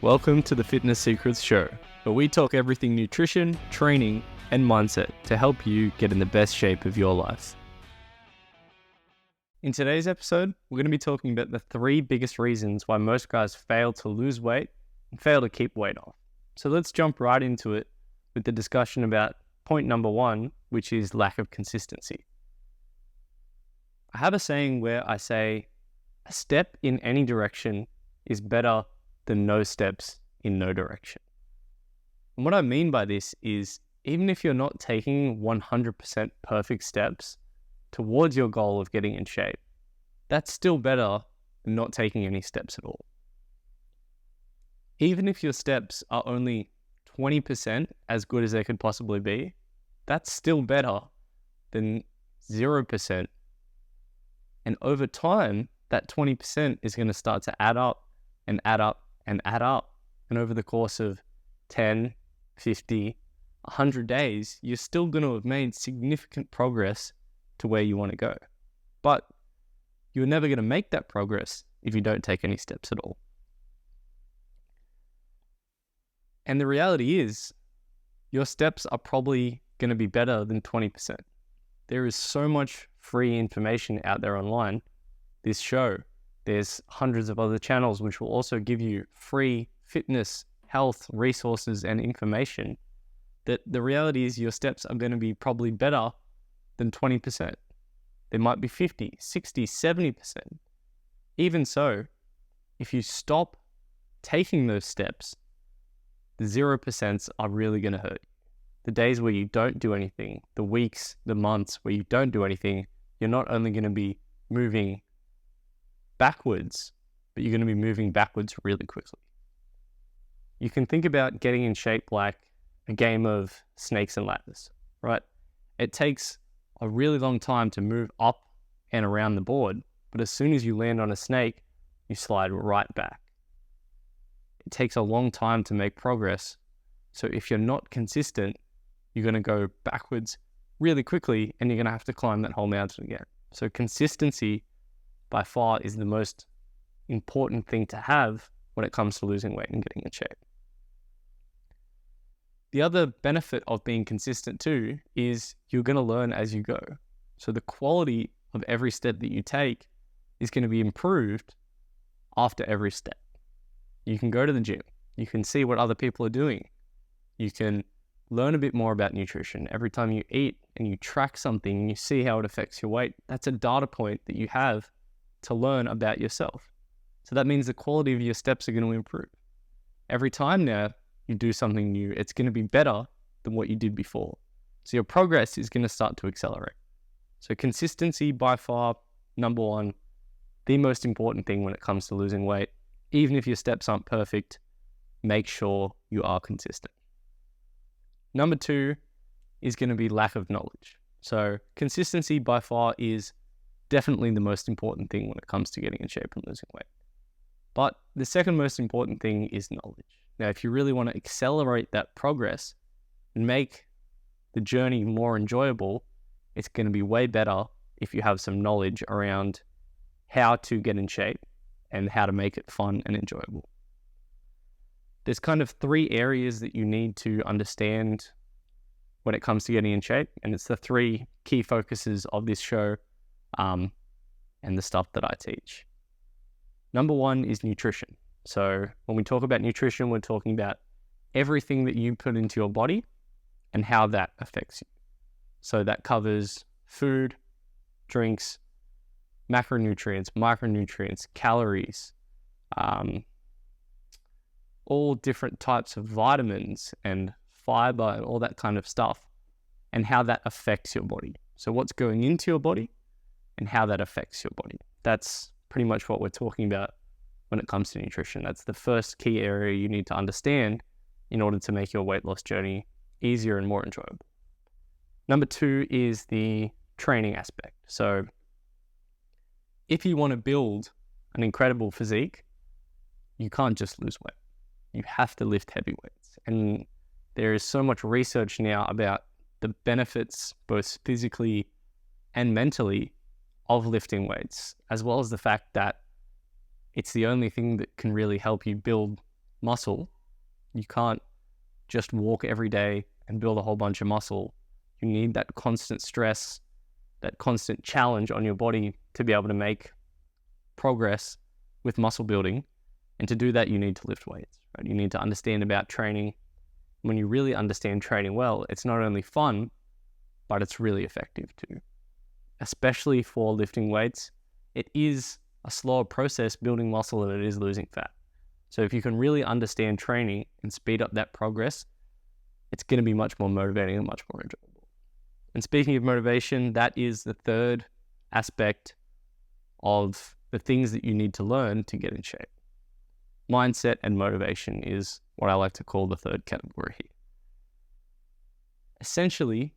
Welcome to the Fitness Secrets Show, where we talk everything nutrition, training, and mindset to help you get in the best shape of your life. In today's episode, we're going to be talking about the 3 biggest reasons why most guys fail to lose weight and fail to keep weight off. So let's jump right into it with the discussion about point number 1, which is lack of consistency. I have a saying where I say, a step in any direction is better than no steps in no direction. And what I mean by this is, even if you're not taking 100% perfect steps towards your goal of getting in shape, that's still better than not taking any steps at all. Even if your steps are only 20% as good as they could possibly be, that's still better than 0%. And over time, that 20% is going to start to add up and add up and add up. And over the course of 10, 50, 100 days, you're still going to have made significant progress to where you want to go. But you're never going to make that progress if you don't take any steps at all. And the reality is, your steps are probably going to be better than 20%. There is so much free information out there online. This show, there's hundreds of other channels which will also give you free fitness, health, resources, and information, that the reality is your steps are going to be probably better than 20%. They might be 50, 60, 70%. Even so, if you stop taking those steps, the 0% are really going to hurt you. The days where you don't do anything, the weeks, the months where you don't do anything, you're not only going to be moving backwards, but you're going to be moving backwards really quickly. You can think about getting in shape like a game of snakes and ladders, right? It takes a really long time to move up and around the board, but as soon as you land on a snake, you slide right back. It takes a long time to make progress, so if you're not consistent, you're going to go backwards really quickly and you're going to have to climb that whole mountain again. So consistency by far is the most important thing to have when it comes to losing weight and getting in shape. The other benefit of being consistent too is you're going to learn as you go. So the quality of every step that you take is going to be improved after every step. You can go to the gym. You can see what other people are doing. You can learn a bit more about nutrition. Every time you eat and you track something and you see how it affects your weight, that's a data point that you have to learn about yourself. So that means the quality of your steps are going to improve. Every time now you do something new, it's going to be better than what you did before. So your progress is going to start to accelerate. So consistency by far, number 1, the most important thing when it comes to losing weight. Even if your steps aren't perfect, make sure you are consistent. Number 2 is going to be lack of knowledge. So consistency by far is definitely the most important thing when it comes to getting in shape and losing weight. But the second most important thing is knowledge. Now, if you really want to accelerate that progress and make the journey more enjoyable, it's going to be way better if you have some knowledge around how to get in shape and how to make it fun and enjoyable. There's kind of 3 areas that you need to understand when it comes to getting in shape, and it's the 3 key focuses of this show and the stuff that I teach. Number 1 is nutrition. So when we talk about nutrition, we're talking about everything that you put into your body and how that affects you. So that covers food, drinks, macronutrients, micronutrients, calories, all different types of vitamins and fiber and all that kind of stuff, and how that affects your body. So what's going into your body and how that affects your body. That's pretty much what we're talking about when it comes to nutrition. That's the first key area you need to understand in order to make your weight loss journey easier and more enjoyable. Number 2 is the training aspect. So if you want to build an incredible physique, you can't just lose weight. You have to lift heavy weights. And there is so much research now about the benefits, both physically and mentally, of lifting weights, as well as the fact that it's the only thing that can really help you build muscle, you can't just walk every day and build a whole bunch of muscle. You need that constant stress, that constant challenge on your body to be able to make progress with muscle building. And to do that, you need to lift weights, right? You need to understand about training. When you really understand training well, it's not only fun, but it's really effective too. Especially for lifting weights, it is a slower process building muscle than it is losing fat. So if you can really understand training and speed up that progress, it's going to be much more motivating and much more enjoyable. And speaking of motivation, that is the third aspect of the things that you need to learn to get in shape. Mindset and motivation is what I like to call the third category here. Essentially,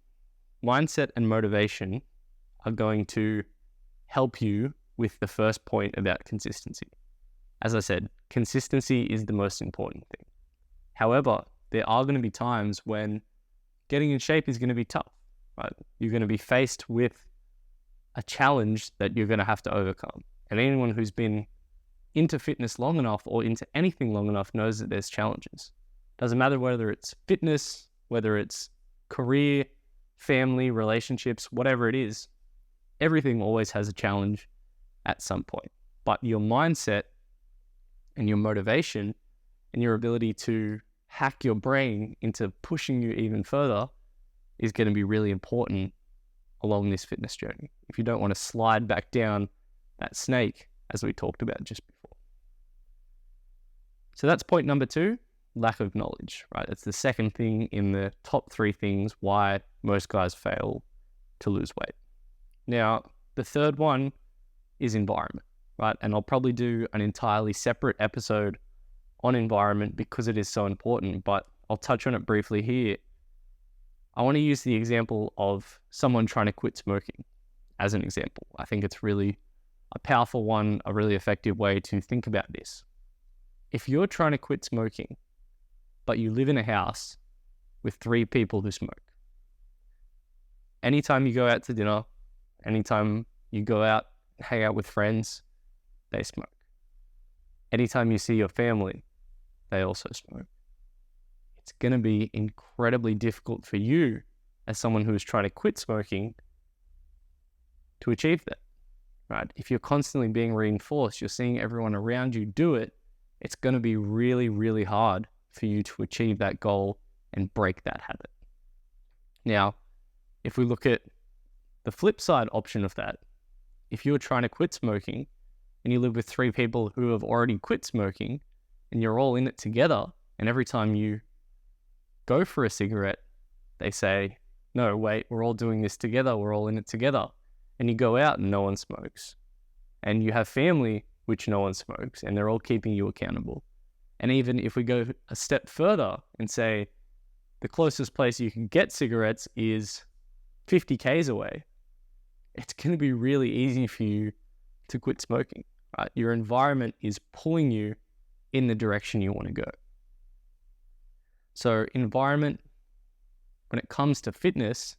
mindset and motivation are going to help you with the first point about consistency. As I said, consistency is the most important thing. However, there are going to be times when getting in shape is going to be tough, right? You're going to be faced with a challenge that you're going to have to overcome. And anyone who's been into fitness long enough or into anything long enough knows that there's challenges. Doesn't matter whether it's fitness, whether it's career, family, relationships, whatever it is, everything always has a challenge at some point. But your mindset and your motivation and your ability to hack your brain into pushing you even further is going to be really important along this fitness journey. If you don't want to slide back down that snake, as we talked about just before. So that's point number 2, lack of knowledge, right? It's the second thing in the top 3 things why most guys fail to lose weight. Now, the third one is environment, right? And I'll probably do an entirely separate episode on environment because it is so important, but I'll touch on it briefly here. I want to use the example of someone trying to quit smoking as an example. I think it's really a powerful one, a really effective way to think about this. If you're trying to quit smoking, but you live in a house with 3 people who smoke, anytime you go out to dinner, anytime you go out, hang out with friends, they smoke. Anytime you see your family, they also smoke. It's going to be incredibly difficult for you as someone who is trying to quit smoking to achieve that, right? If you're constantly being reinforced, you're seeing everyone around you do it, it's going to be really, really hard for you to achieve that goal and break that habit. Now, if we look at the flip side option of that, if you're trying to quit smoking and you live with 3 people who have already quit smoking and you're all in it together, and every time you go for a cigarette, they say, no, wait, we're all doing this together, we're all in it together. And you go out and no one smokes. And you have family which no one smokes, and they're all keeping you accountable. And even if we go a step further and say the closest place you can get cigarettes is 50 k's away, it's going to be really easy for you to quit smoking, right? Your environment is pulling you in the direction you want to go. So environment, when it comes to fitness,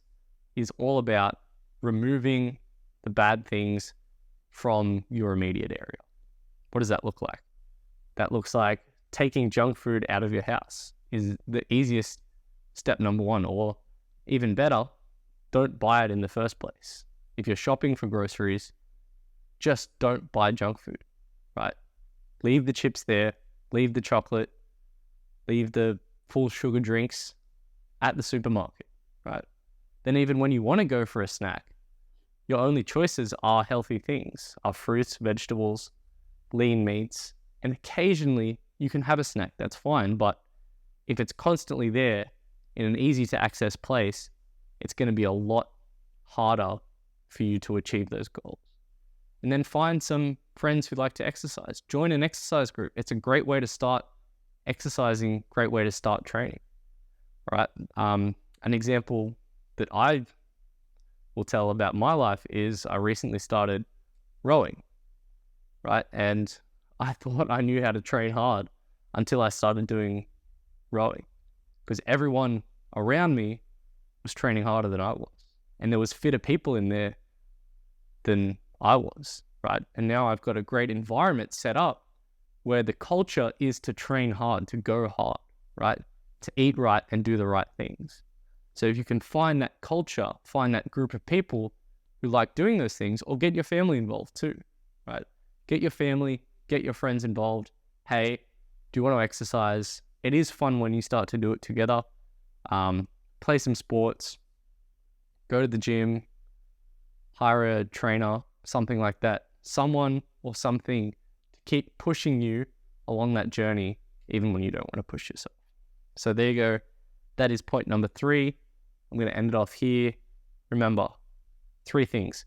is all about removing the bad things from your immediate area. What does that look like? That looks like taking junk food out of your house is the easiest step number 1, or even better, don't buy it in the first place. If you're shopping for groceries, just don't buy junk food, right? Leave the chips there, leave the chocolate, leave the full sugar drinks at the supermarket, right? Then even when you want to go for a snack, your only choices are healthy things, are fruits, vegetables, lean meats, and occasionally you can have a snack, that's fine, but if it's constantly there in an easy to access place, it's going to be a lot harder for you to achieve those goals. And then find some friends who like to exercise. Join an exercise group. It's a great way to start exercising, great way to start training, right? An example that I will tell about my life is I recently started rowing, right? And I thought I knew how to train hard until I started doing rowing, because everyone around me was training harder than I was. And there was fitter people in there than I was, right? And now I've got a great environment set up where the culture is to train hard, to go hard, right? To eat right and do the right things. So if you can find that culture, find that group of people who like doing those things, or get your family involved too, right? Get your family, get your friends involved. Hey, do you want to exercise? It is fun when you start to do it together. Play some sports, go to the gym, hire a trainer, something like that. Someone or something to keep pushing you along that journey, even when you don't want to push yourself. So there you go. That is point number 3. I'm going to end it off here. Remember, 3 things.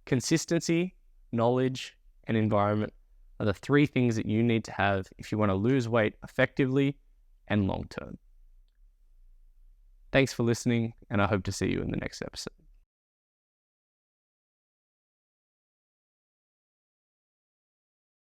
Consistency, knowledge, and environment are the 3 things that you need to have if you want to lose weight effectively and long term. Thanks for listening, and I hope to see you in the next episode.